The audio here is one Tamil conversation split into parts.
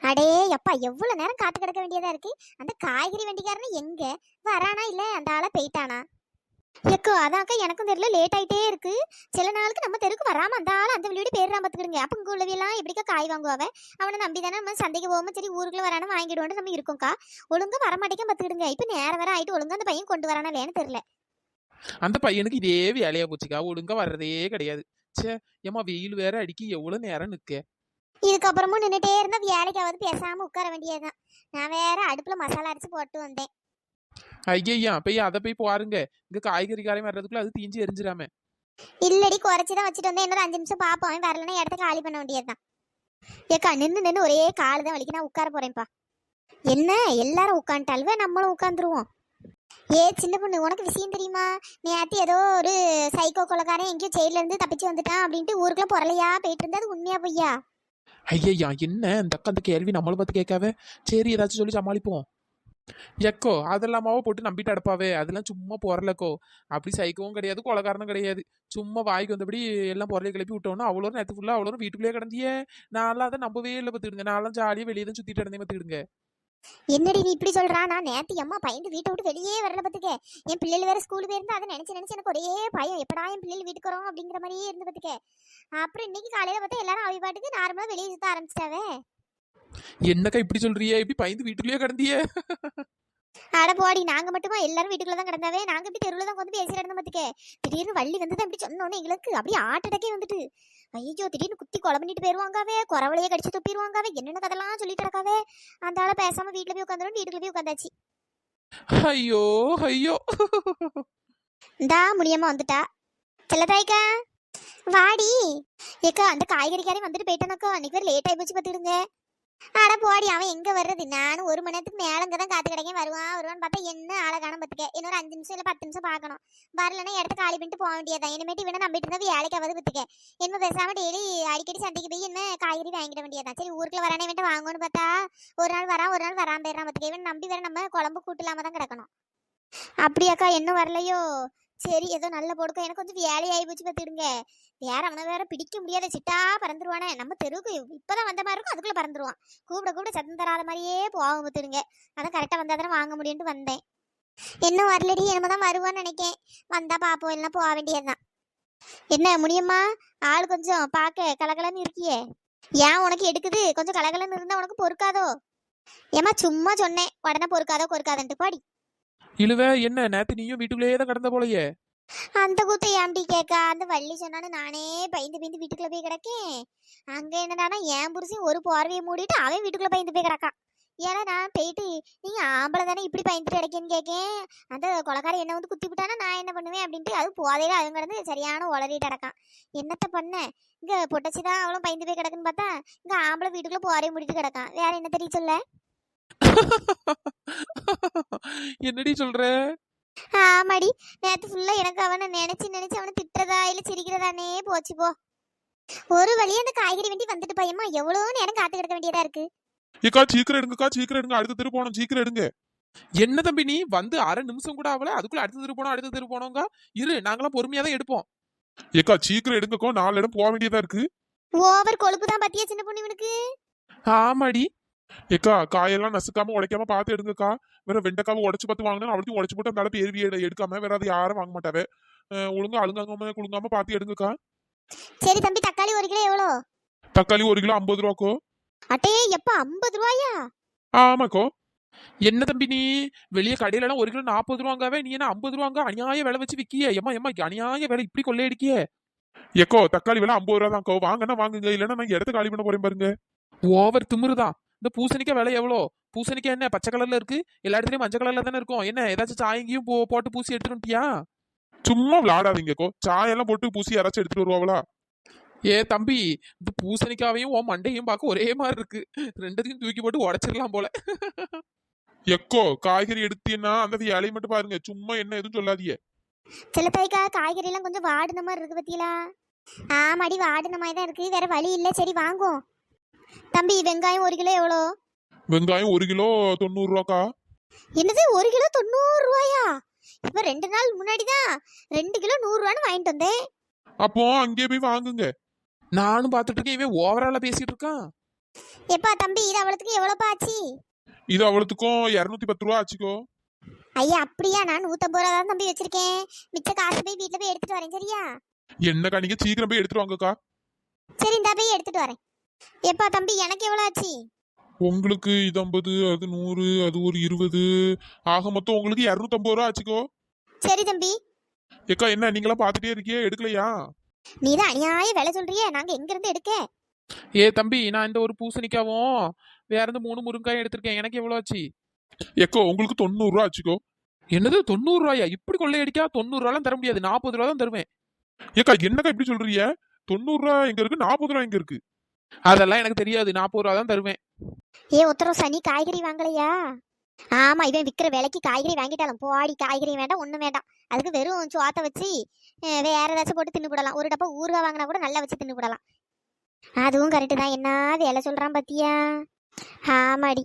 அடே எப்பா எவ்வளவு நேரம் காத்து கிடக்க வேண்டியதா இருக்கு. அந்த காய்கறி வண்டிக்காரனு எங்க வரானா இல்ல அந்த ஆளை போயிட்டானா? எக்கோ அதாக்கா எனக்கும் தெரியல, லேட் ஆயிட்டே இருக்கு. சில நாளுக்கு நம்ம தெருக்கு வராம அந்த ஆள் அந்த வீடு பேர் பாத்துக்கிடுங்க. அப்ப இங்க உள்ளவையெல்லாம் எப்படிக்கா காய் வாங்குவாவ? அவனை நம்பி தானே நம்ம சந்தைக்கு போவோம். சரி ஊருக்குள்ள வரானு வாங்கிடுவோம் நம்ம இருக்கோம்க்கா. ஒழுங்கா வரமாட்டேங்க பாத்துக்கிடுங்க. இப்ப நேரம் வேற ஆயிட்டு ஒழுங்கா அந்த பையன் கொண்டு வரானா இல்லையான்னு தெரியல. அந்த பையனுக்கு இதே வேலையா போச்சுக்கா, ஒழுங்கா வர்றதே கிடையாது. ச்சே, ஏமா வெயில் வேற அடிக்கி எவ்வளவு நேரம் நிக்க. இதுக்கப்புறமும் நின்றுட்டே இருந்தா வேலைக்காவது பேசாம உட்கார வேண்டியதுதான். நான் வேற அடுப்புல மசாலா அரைச்சு போட்டு வந்தேன். ஐயா போய் அதை போய் பாருங்க. இங்க காய்கறிக்காரையும் வர்றதுக்குள்ள அது தீஞ்சு எரிஞ்சிடாம. இல்லடி குறைச்சிதான் வச்சுட்டு வந்தேன். இன்னொரு 5 நிமிஷம் பாப்போம். அவன் வரலன்னா இடத்த காலி பண்ண வேண்டியதுதான். ஏக்கா நின்று நின்று ஒரே காலு தான் வலிக்கு. நான் உட்கார போறேன்ப்பா. என்ன எல்லாரும் உட்காந்துட்டாலுவே நம்மளும் உட்காந்துருவோம். ஏ சின்ன பொண்ணு, உனக்கு விஷயம் தெரியுமா? நேற்று ஏதோ ஒரு சைக்கோ கொலைக்காரன் எங்கேயோ ஜெயில இருந்து தப்பிச்சு வந்துட்டான் அப்படின்ட்டு ஊருக்குள்ள பொறலையா போயிட்டு இருந்தா அது உண்மையா பொய்யா? ஐயா என்ன இந்த அக்கா அந்த கேள்வி நம்மளை பார்த்து கேட்காவே. சரி ஏதாச்சும் சொல்லி சமாளிப்போம். எக்கோ அதெல்லாமாவோ போட்டு நம்பிட்டு அடப்பாவே. அதெல்லாம் சும்மா பொறலக்கோ. அப்படி சைக்கவும் கிடையாது, கொலகாரனும் கிடையாது. சும்மா வாய்க்கு வந்தபடி எல்லாம் பொருளையை கிளப்பி விட்டோம்னா அவ்வளோ நேரத்து ஃபுல்லாக அவ்வளோ வீட்டுக்குள்ளேயே கிடந்தியே. நான்லாம் அதை நம்பவே இல்லை பார்த்துக்கிடுங்க. நான்லாம் ஜாலியாக வெளியே தான் சுற்றிட்டு இருந்தேன் பார்த்துக்கிடுங்க. என்னடி நீ இப்படி சொல்றா? நான் நேத்து அம்மா பயந்து வீட்டை விட்டு வெளியே வரல பத்துக்க. என் பிள்ளைகள் வேற ஸ்கூல் போயிருந்தா அதை நினைச்சு நினைச்சு எனக்கு ஒரே பயம். எப்படா என் பிள்ளைகள் வீட்டுக்கு வரோம் அப்படிங்கிற மாதிரியே இருந்து பத்துக்க. அப்புறம் இன்னைக்கு காலையில பார்த்தா எல்லாரும் அவி பாட்டுக்கு நார்மலா வெளியே சுத்த ஆரம்பிச்சிட்டாவே. என்னக்கா இப்படி சொல்றியே? இப்படி பயந்து வீட்டுக்குள்ளேயே கிடந்தியே? அட போடி, நாங்க மட்டுமா எல்லாரும் வீட்டுக்குள்ள தான் கிடந்தாவே. நாங்க இப்படி தெருவுல தான் வந்து பேசிட்டு இருந்தோம் பாத்துக்க. திடீர்னு வள்ளி வந்து அப்படி சொன்னோன்னே எங்களுக்கு அப்படியே ஹார்ட் அட்டாக்கே வந்துட்டு. ஐயோ திடீர்னு குத்தி கொலை பண்ணிட்டு போயிருவாங்காவே, குறவளையே கடிச்சு துப்பிடுவாங்காவே, என்னென்ன கதெல்லாம் சொல்லிட்டு இருக்காவே. அந்த ஆளை பேசாம வீட்டுல போய் உட்காந்துரும். வீட்டுக்குள்ள போய் உட்காந்தாச்சு. ஐயோ ஐயோ. இந்தா முடியாம வந்துட்டா. செல்லதாய்க்கா வாடி. ஏக்கா அந்த காய்கறிக்காரே வந்துட்டு போயிட்டானக்கா. அன்னைக்கு வேற லேட் ஆகி போச்சு பாத்துடுங்க. அட போடி, அவன் எங்க வர்றது? நானும் 1 மணி நேரத்துக்கு மேல இங்கதான் காத்து கிடைக்கேன். வருவான்னு பார்த்தா என்ன ஆளை காணும் பத்துக்க. இன்னொரு 5 நிமிஷம் இல்ல 10 நிமிஷம் பார்க்கணும். வரலன்னா இடத்த காலி பண்ணிட்டு போக வேண்டியதான். இனிமேட்டு இவனை நம்பிட்டு இருந்தா வேலைக்காவது பத்துக்க. என்ன பேசாம டெய்லி அடிக்கடி சந்தைக்கு போய் என்ன காய்கறி வாங்கிட வேண்டியதான். சரி ஊருக்குள்ள வரானே வேண்டாம் வாங்கணும்னு பார்த்தா ஒரு நாள் வரான் ஒரு நாள் வராம போயிடறான் பத்துக்க. இவன் நம்பி வேற நம்ம குழம்பு கூட்டலாம தான் கிடக்கணும். அப்படியாக்கா இன்னும் வரலையோ? சரி ஏதோ நல்ல போடுக்கோ. எனக்கு கொஞ்சம் வேலையாகி போச்சு பார்த்துடுங்க. வேற அவனை வேற பிடிக்க முடியாத சிட்டா பறந்துருவானே. நம்ம தெருவுக்கு இப்பதான் வந்த மாதிரி இருக்கும், அதுக்குள்ள பறந்துருவான். கூப்பிட சத்தம் தராத மாதிரியே போகும் பார்த்துடுங்க. அதான் கரெக்டா வந்தா தானே வாங்க முடியும்னு வந்தேன். இன்னும் வரலடி, என்னமோ வருவான்னு நினைக்கேன். வந்தா பாப்போம், எல்லாம் போக வேண்டியதுதான். என்ன முடியுமா? ஆள் கொஞ்சம் பார்க்க கலகலன்னு இருக்கியே. ஏன் உனக்கு எடுக்குது? கொஞ்சம் கலகலன்னு இருந்தா உனக்கு பொறுக்காதோ? ஏமா சும்மா சொன்னேன், உடனே பொறுக்காதன்ட்டு பாடி. இழுவ என்ன நேத்து நீயும் வீட்டுக்குள்ளேயே தான் கிடந்த போலயே. அந்த கூத்த ஏம்டி கேக்கா? அந்த வள்ளி சொன்னான்னு நானே பயந்து பயந்து வீட்டுக்குள்ள போய் கிடக்கேன். அங்க என்னடானா என் புருஷன் ஒரு போர்வையை மூடிட்டு அவன் வீட்டுக்குள்ள பயந்து போய் கிடக்கான். ஏன்னா நான் போயிட்டு நீங்க ஆம்பளை தானே இப்படி பயந்துட்டு கிடக்கேன்னு கேட்கேன். அந்த கொலைக்காரன் என்ன வந்து குத்தி விட்டானா நான் என்ன பண்ணுவேன் அப்படின்ட்டு அது போதையில அவன் கிடந்து சரியான உளறிட்டு கிடக்கான். என்னத்த பண்ண? இங்க பொட்டச்சிதான் அவளும் பயந்து போய் கிடக்குன்னு பார்த்தா இங்க ஆம்பளை வீட்டுக்குள்ள போரையை மூடிட்டு கிடக்கான். வேற என்ன தெரிய சொல்ல? என்னடி சொல்ற? ஆமாடி, நேத்து ஃபுல்லா எனக்கு அவனை நினைச்சு நினைச்சு அவனை திட்டுறதா இல்ல சிரிக்கிறதானே போச்சு போ. ஒரு வழியா அந்த காய்கறி வண்டி வந்துட்டு பையமா எவ்வளவு நேரம் காத்து கிடக்க வேண்டியதா இருக்கு. ஏக்கா சீக்கிரம் எடுங்கக்கா, சீக்கிரம் எடுங்க. அடுத்த தெரு போனோம், சீக்கிரம் எடுங்க. என்ன தம்பி நீ வந்து அரை நிமிஷம் கூட ஆகல, அதுக்குள்ள அடுத்த தெரு போனோங்க. இரு நாங்களாம் பொறுமையா தான் எடுப்போம். ஏக்கா சீக்கிரம் எடுங்கக்கோ, 4 இடம் போக வேண்டியதா இருக்கு. ஓவர் கொழுப்பு தான் பத்தியா சின்ன பொண்ணு இவனுக்கு. ஆமாடி. ஏக்கா காயெல்லாம் நசுக்காம உடைக்காம பார்த்து எடுங்கக்கா. வேற வெண்டைக்காவை உடைச்சு பார்த்து வாங்கினா அவளுக்கு உடைச்சு போட்டு அந்த பேர்வி எடுக்காம வேற அதை யாரும் வாங்க மாட்டாவே. ஒழுங்கா அழுங்காம குழுங்காம பார்த்து எடுங்கக்கா. சரி தம்பி, தக்காளி 1 கிலோ எவ்வளோ? தக்காளி 1 கிலோ 50 ரூபாக்கோ. அட்டே எப்ப 50 ரூபாயா? ஆமாக்கோ. என்ன தம்பி நீ வெளியே கடையில எல்லாம் 1 கிலோ 40 ரூபாங்காவே, நீ என்ன 50 ரூபாங்க அநியாய விலை வச்சு விக்கிய? எம்மா அநியாய விலை இப்படி கொள்ளையடிக்கிய. ஏக்கோ தக்காளி விலை 50 ரூபா தான்க்கோ. வாங்கன்னா வாங்குங்க, இல்லைன்னா நான் இடத்த காலி பண்ண போறேன் பாருங்க. ஓவர் திமிருதான். இந்த பூசணிக்காய் விலை எவ்வளோ? பூசணிக்காய் என்ன பச்சை கலர்ல இருக்கு? எல்லா இடத்துலயும் மஞ்சள் கலர்ல தானே இருக்கும். என்ன ஏதாச்சும் சாயங்கியும் போட்டு பூசி எடுத்துட்டியா? சும்மா விளாடாதீங்கக்கோ. சாயெல்லாம் போட்டு பூசி யாராச்சும் எடுத்துட்டு வருவாங்களா? ஏ தம்பி, இந்த பூசணிக்காவையும் உன் மண்டையும் பார்க்க ஒரே மாதிரி இருக்கு. ரெண்டத்தையும் தூக்கி போட்டு உடைச்சிடலாம் போல. எக்கோ காய்கறி எடுத்தீங்கன்னா அந்த இலையை மட்டும் பாருங்க, சும்மா என்ன எதுவும் சொல்லாதீங்க. சில தாய்க்கா காய்கறி எல்லாம் கொஞ்சம் வாடின மாதிரி இருக்கு பத்தியலா. ஆமாடி வாடின மாதிரி தான் இருக்கு, வேற வழி இல்ல. சரி வாங்குவோம். தம்பி வெங்காயம் 1 கிலோ எவ்வளோ? வெங்காயம் 1 கிலோ 90 ரூபாக்கா. என்னது 1 கிலோ 90 ரூபாயா? இப்ப 2 நாள் முன்னாடிதான் 2 கிலோ 100 ரூபான்னு வாங்கிட்டு வந்தேன். அப்போ அங்கே போய் வாங்குங்க. நானும் பார்த்துட்டு இருக்கேன், இவன் ஓவரால பேசிட்டு இருக்கான். எப்பா தம்பி இது அவளுக்கு எவ்வளோப்பா ஆச்சு? இது அவளுக்கும் 210 ரூபா ஆச்சுக்கோ. ஐயா அப்படியா? நான் 150 ரூபா தான் தம்பி வச்சிருக்கேன். மிச்ச காசு போய் வீட்டில் போய் எடுத்துட்டு வரேன் சரியா? என்னக்கா நீங்க சீக்கிரம் போய் எடுத்துட்டு வாங்கக்கா. சரி இந்தா போய் எடுத்துட்டு வரேன். எப்பா தம்பி எனக்கு எவ்வளோ ஆச்சு? உங்களுக்கு இது 50, அது 100, அது ஒரு 20, ஆக மொத்தம் உங்களுக்கு 250 ரூபா ஆச்சுக்கோ. சரி தம்பி. ஏக்கா என்ன நீங்களா பாத்துட்டே இருக்கியே, எடுக்கலையா? நீ தான் அநியாய விலை சொல்றியே, நாங்க எங்க இருந்து எடுக்க? ஏ தம்பி, நான் இந்த ஒரு பூசணிக்காவும் வேற இந்த 3 முருங்காயும் எடுத்திருக்கேன். எனக்கு எவ்வளவு ஆச்சு? ஏக்கோ உங்களுக்கு 90 ரூபா ஆச்சுக்கோ. என்னது 90 ரூபாயா? இப்படி கொள்ளையடிக்கா? 90 ரூபாலாம் தர முடியாது, 40 ரூபா தான் தருவேன். ஏக்கா என்னக்கா இப்படி சொல்றீங்க? 90 ரூபா எங்க இருக்கு, 40 ரூபா எங்க இருக்கு? அதெல்லாம் எனக்கு தெரியாது, 40 ரூபா தான் தருவேன். ஏ உத்தரம் சனி காய்கறி வாங்கலையா? ஆமா இவன் விக்கிற விலைக்கு காய்கறி வாங்கிட்டாலும் போடி, காய்கறி வேண்டாம் ஒண்ணும் வேண்டாம். அதுக்கு வெறும் சோத்தை வச்சு வேற ஏதாச்சும் போட்டு தின்னு போடலாம். ஒரு டப்பா ஊறுகாய் வாங்கினா கூட நல்லா வச்சு தின்னு போடலாம். அதுவும் கரெக்டு தான். என்ன வேலை சொல்றான் பாத்தியா? ஆமாடி.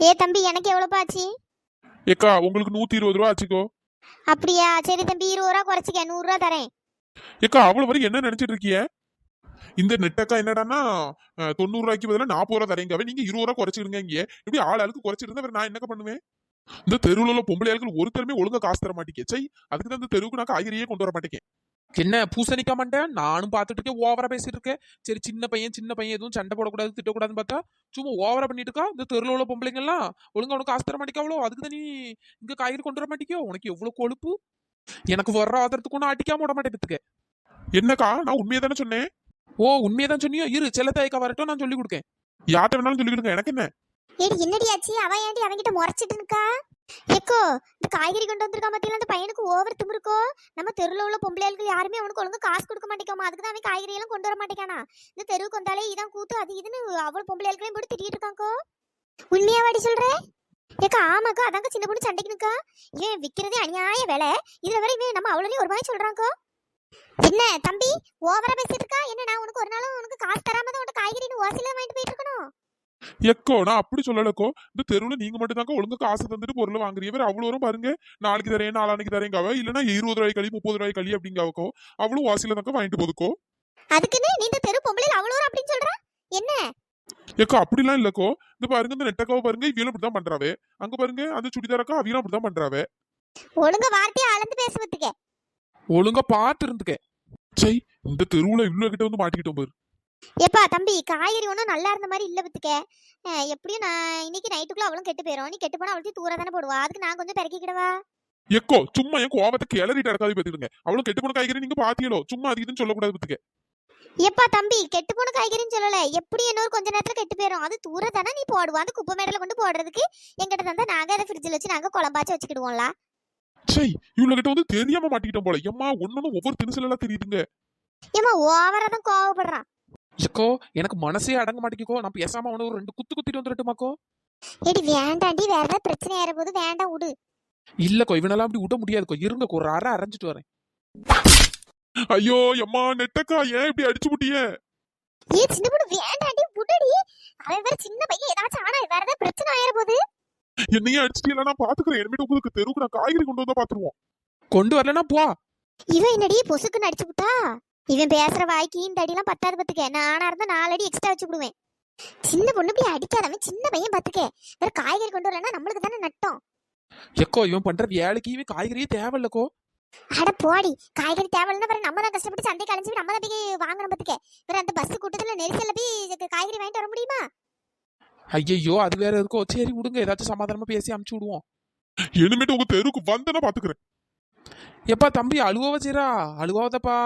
ஏ தம்பி எனக்கு எவ்வளோப்பா ஆச்சு? ஏக்கா உங்களுக்கு 120 ரூபா ஆச்சுக்கோ. அப்படியா? சரி தம்பி 20 ரூபா குறைச்சிக்க, 100 ரூபா தரேன். ஏக்கா அவ்வளவு வரை என்ன நினைச்சிட்டு இருக்கிய? இந்த நெட்டக்கா என்னடான்னா 90 ரூபாய்க்கு பதிலா 40 ரூபா தரேங்க, நீங்க 20 ரூபா குறைச்சிடுங்க. இங்க இப்படி ஆளுக்கு குறைச்சிருந்தா வேற நான் என்ன பண்ணுவேன்? இந்த தெருவுல உள்ள பொம்பளை ஆட்கள் ஒருத்தருமே ஒழுங்கா காசு தர மாட்டேங்க. சை, அதுக்கு தான் இந்த தெருவுக்கு நான் காய்கறியே கொண்டு வர மாட்டேங்க. என்ன பூசணிக்கா மாட்டேன், நானும் பார்த்துட்டு இருக்கேன், ஓவரா பேசிட்டு இருக்கேன். சரி சின்ன பையன் எதுவும் சண்டை போடக்கூடாது திட்டக்கூடாதுன்னு பார்த்தா சும்மா ஓவரா பண்ணிட்டு இருக்கா. இந்த தெருவில் உள்ள பொம்பளைங்க எல்லாம் ஒழுங்கா உனக்கு காசு தர மாட்டேக்காவளோ, அதுக்கு தான் நீ இங்க காய்கறி கொண்டு வர மாட்டேக்கோ. உனக்கு எவ்வளவு கொழுப்பு! எனக்கு வர்ற ஆதரத்துக்கு ஒன்னும் அடிக்காம விட மாட்டேன் பத்துக்க. என்னக்கா நான் உண்மையை தானே சொன்னேன்? ஓ உண்மையை தான் சொன்னியோ? இரு செல்லத்தாய்க்கா வரட்டும், நான் சொல்லி கொடுக்கேன். யார்ட்ட வேணாலும் சொல்லி கொடுங்க, எனக்கு என்ன? ஏடி என்னடி ஆச்சு? அவன் ஏன்டி அவன்கிட்ட முறைச்சிட்டு இருக்கா? ஏக்கோ இந்த காய்கறி கொண்டு வந்திருக்கா பாத்தீங்களா? அந்த பையனுக்கு ஓவர் திமிருக்கோ. நம்ம தெருவில் உள்ள பொம்பளைகளுக்கு யாருமே அவனுக்கு ஒழுங்கா காசு கொடுக்க மாட்டேங்காமா. அதுக்கு தான் அவன் காய்கறி எல்லாம் கொண்டு வர மாட்டேங்கானா. இந்த தெருவுக்கு வந்தாலே இதான் கூத்து அது இதுன்னு அவள் பொம்பளைகளுக்களையும் போட்டு திட்டிட்டு இருக்காங்கோ. உண்மையாவாடி சொல்ற? ஏக்கா ஆமாக்கா, அதாங்க சின்ன பொண்ணு சண்டைக்கு நிக்கா. இவன் விக்கிறதே அநியாய விலை, இதுல வரை இவன் நம்ம அவ்வளோ ஒரு மாதிரி சொல்றாங்கோ. என்ன தம்பி ஓவரா பேசிட்டு இருக்கா? என்ன நான் உனக்கு ஒரு நாளும் உனக்கு காசு தராம தான் உனக்கு காய்கறின்னு ஓசில வாங்கிட்டு போயிட்டு இருக்கணும்? எக்கோ நான் அப்படி சொல்லலக்கோ. இந்த தெருவுல நீங்க மட்டும் தாங்க ஒழுங்கா காசு தந்துட்டு பொருள் வாங்குறீங்க. வேற அவ்வளோ வரும் பாருங்க, நாளைக்கு தரேன் நாளானைக்கு தரேங்காவ, இல்லைன்னா 20 ரூபாய் களி 30 ரூபாய் களி அப்படிங்காவக்கோ. அவ்வளவு வாசில தாங்க வாங்கிட்டு போதுக்கோ. அதுக்குன்னு நீ இந்த தெரு பொம்பளையில அவ்வளோ அப்படின்னு சொல்ற என்ன? ஏக்கோ அப்படிலாம் இல்லக்கோ. இந்த பாருங்க இந்த நெட்டக்காவை பாருங்க, இவியலும் அப்படிதான் பண்றாவே. அங்க பாருங்க அந்த சுடிதாரக்கா, அவியலும் அப்படிதான் பண்றாவே. ஒழுங்கா வார்த்தையை அளந்து பேசுவதுக்கு. ஒழுங்கா பார்த்து இருந்துக்க. சை, இந்த தெருவுல இவ்வளவு கிட்ட வந்து மாட்டிக்கிட்டோம் பாரு. ஏப்பா தம்பி காய்கறி ஒன்றும் நல்லா இருந்த மாதிரி இல்லை பத்துக்க. எப்படியும் நான் இன்னைக்கு நைட்டுக்குள்ள அவளும் கெட்டு போயிடும். நீ கெட்டு போனா அவளுக்கு தூர தானே போடுவா. அதுக்கு நான் கொஞ்சம் பிறக்கிக்கிடவா? எக்கோ சும்மா என் கோவத்தை கிளறிட்டு இருக்காது பத்துக்கிடுங்க. அவ்வளவு கெட்டு போன காய்கறி நீங்க பாத்தீங்களோ, சும்மா அது இதுன்னு சொல்லக்கூடாது பத்துக்க. ஏப்பா தம்பி கெட்டு போன காய்கறின்னு சொல்லல, எப்படி இன்னொரு கொஞ்ச நேரத்துல கெட்டு போயிடும். அது தூர தானே நீ போடுவா. அந்த குப்பை மேடல கொண்டு போடுறதுக்கு எங்கிட்ட தந்தா நாங்க அதை ஃப்ரிட்ஜில் வச்சு நாங்க குழம்பாச்சு வச்சுக்கிடுவோம்ல. சை, இவ்வளவு கிட்ட வந்து தெரியாம மாட்டிக்கிட்டோம் போல. எம்மா ஒன்னொன்னு ஒவ்வொரு திணுசுல எல்லாம் தெரியுதுங்க. ஏமா ஓவரா தான் கோவப்படுறான். எக்கோ எனக்கு மனசே அடங்க மாட்டேங்கோ. நான் பேசாம அவனை ஒரு 2 குத்து குத்திட்டு வந்துட்டுமாக்கோ. ஏடி வேண்டாண்டி, வேற ஏதாவது பிரச்சனை ஏற போது வேண்டாம் விடு. இல்லக்கோ இவனெல்லாம் அப்படி விட முடியாதுக்கோ. இருங்கக்கோ ஒரு அரை அரைஞ்சிட்டு வரேன். ஐயோ எம்மா நெட்டக்கா, ஏன் இப்படி அடிச்சு புட்டிய? ஏ சின்ன பொண்ணு வேண்டாண்டி விடுடி. அவன் வேற சின்ன பையன், ஏதாச்சும் ஆனா வேற ஏதாவது பிரச்சனை ஆயிர போது. என்னையே அடிச்சிட்டீங்களா? நான் பாத்துக்கிறேன். இனிமேட்டு உங்களுக்கு தெருவுக்கு நான் காய்கறி கொண்டு வந்தா பாத்துருவோம். கொண்டு வரலன்னா போ. இவன் என்னடி பொசுக்குன்னு அடிச்சு விட்டா? இவன் பேசுற வாய்க்கு இந்த அடிலாம் பத்தாது பத்துக்க. நானா இருந்தா 4 அடி எக்ஸ்ட்ரா வச்சு விடுவேன். சின்ன பொண்ணு இப்படி அடிக்காதவன் சின்ன பையன் பத்துக்க. வேற காய்கறி கொண்டு வரலன்னா நம்மளுக்கு தானே நட்டம். எக்கோ இவன் பண்ற வேலைக்கு இவன் காய்கறியே தேவையில்லக்கோ. அட போடி, காய்கறி தேவையில்லைன்னா வேற நம்ம தான் கஷ்டப்பட்டு சந்தை கலைஞ்சு நம்ம தான் போய் வாங்கணும் பத்துக்க. வேற அந்த பஸ் கூட்டத்துல நெரிசல்ல போய் காய்கறி வாங்கிட்டு வர முடியுமா? ஐயோ அது வேற இருக்கோ. சரி விடுங்க, ஏதாச்சும் சமாதானமா பேசி அமுச்சு விடுவோம். இனிமேட்டு உங்க தெருவுக்கு வந்தனா பாத்துக்கிறேன். எப்பா தம்பி அழுவாவ செய்றா? அழுவாவதப்பா.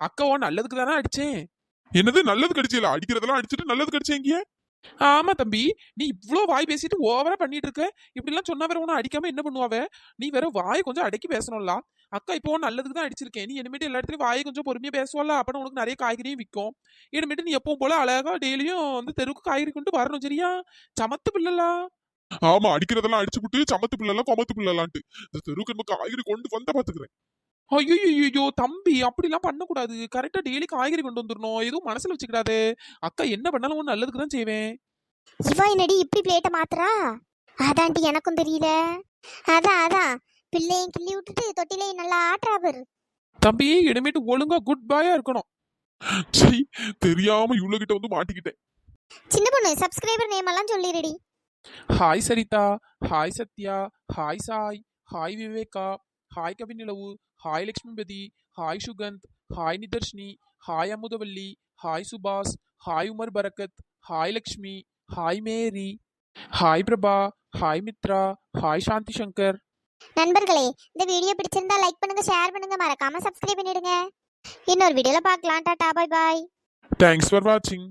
அக்காவோ நல்லதுக்கு தானே அடிச்சேன். என்னது நல்லதுக்கு அடிச்சல? அடிக்கிறதெல்லாம் அடிச்சுட்டு நல்லதுக்கு அடிச்சேங்க? ஆமா தம்பி, நீ இவ்ளோ வாய் பேசிட்டு ஓவரா பண்ணிட்டு இருக்க. இப்படி எல்லாம் சொன்னா வேற உன்னை அடிக்காம என்ன பண்ணுவாவ? நீ வேற வாய் கொஞ்சம் அடக்கி பேசணும்ல. அக்கா இப்போ நல்லதுக்கு தான் அடிச்சிருக்கேன். நீ இனிமேட்டு எல்லா இடத்துலயும் வாயை கொஞ்சம் பொறுமையா பேசுவல. அப்ப உனக்கு நிறைய காய்கறியும் விற்கும். இனிமேட்டு நீ எப்பவும் போல அழகா டெய்லியும் வந்து தெருவுக்கு காய்கறி கொண்டு வரணும், சரியா? சமத்து பிள்ளலா. ஆமா, அடிக்கிறதெல்லாம் அடிச்சு விட்டு சமத்து பிள்ளலாம் கொமத்து பிள்ளலான்ட்டு இந்த தெருவுக்கு நம்ம காய்கறி கொண்டு வந்தா பாத்துக்கிறேன். ஐயோ தம்பி அப்படிலாம் பண்ணக்கூடாது. கரெக்டா டெய்லி காய்கறி கொண்டு வந்துடணும். எதுவும் மனசுல வச்சுக்கிடாது. அக்கா என்ன பண்ணாலும் உன் நல்லதுக்கு தான் செய்வேன். இவா என்னடி இப்படி பிளேட்டை மாத்துறா? அதான்டி எனக்கும் தெரியல. அதான் பிள்ளையும் கிள்ளி விட்டுட்டு தொட்டிலையும் நல்லா ஆட்டுறா பாரு. தம்பி இனிமேட்டு ஒழுங்கா குட் பாயா இருக்கணும். சரி, தெரியாம இவ்வளவு கிட்ட வந்து மாட்டிக்கிட்டேன். சின்ன பொண்ணு சப்ஸ்கிரைபர் நேம் எல்லாம் சொல்லிடுடி. Hi Saritha, hi Sathya, hi Sai, hi Viveka, hi Kavinilavu, hi Lakshmipathi, hi Sukanth, hi Nitharshini, hi Amudhavalli, hi Subash, hi Umar Barakath, hi Lakshmi, hi Mary, hi Prabha, hi Mitra, hi Shanthi Shankar. நண்பர்களே, இந்த வீடியோ பிடிச்சிருந்தா லைக் பண்ணுங்க, ஷேர் பண்ணுங்க, மறக்காம சப்ஸ்கிரைப் பண்ணிடுங்க. இன்னொரு வீடியோல பார்க்கலாம். Tata, bye bye. Thanks for வாட்சிங்.